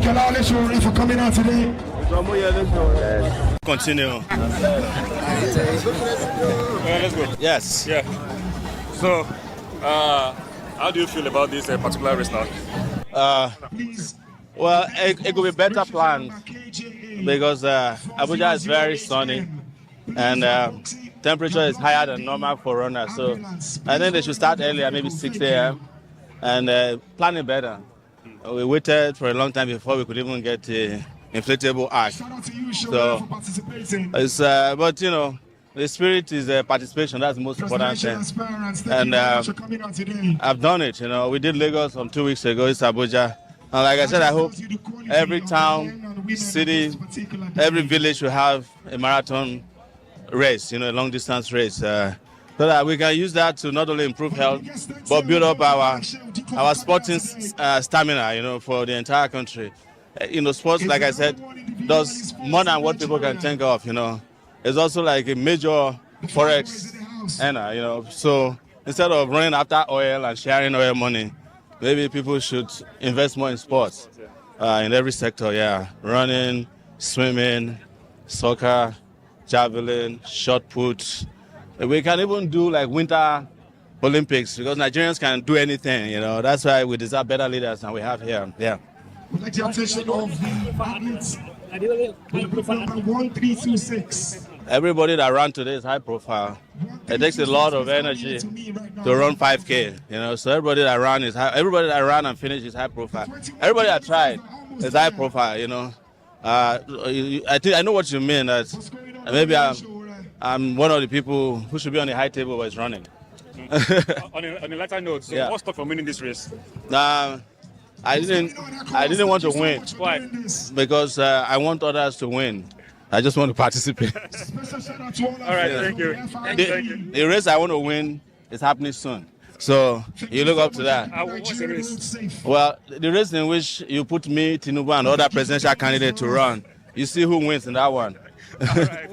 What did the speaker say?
for coming out today. Continue. Let's go. Yes. Yeah. So, how do you feel about this particular race now? Well, it could be better planned because Abuja is very sunny and temperature is higher than normal for runners. So I think they should start earlier, maybe 6 a.m. and plan it better. We waited for a long time before we could even get the inflatable arch. So it's, but you know, the spirit is participation. That's the most important thing. And I've done it. You know, we did Lagos 2 weeks ago. It's Abuja. And like I said, I hope every town, city, every village will have a marathon race, you know, a long distance race. So that we can use that to not only improve health, but build up our sporting stamina, you know, for the entire country. You know, sports, like I said, does more than what people can think of, you know. It's also like a major forex earner, you know. So instead of running after oil and sharing oil money, maybe people should invest more in sports in every sector, yeah. Running, swimming, soccer, javelin, shot put. We can even do like winter Olympics because Nigerians can do anything, you know. That's why we deserve better leaders than we have here, yeah. We'd like the attention of the athletes. Number 1326. Everybody that ran today is high profile. It takes a lot of energy to run 5K, you know. So everybody that ran and finished is high profile. Everybody that tried is high profile, you know. I know what you mean. That maybe I'm one of the people who should be on the high table but is running. on a lighter note, so Yeah. what's stock for winning this race? I didn't want to win. Why? Because I want others to win. I just want to participate. All right, thank you. The race I want to win is happening soon. So you look up to that. What's the race? Well, the race in which you put me, Tinubu, and other presidential candidates to run, you see who wins in that one. All right.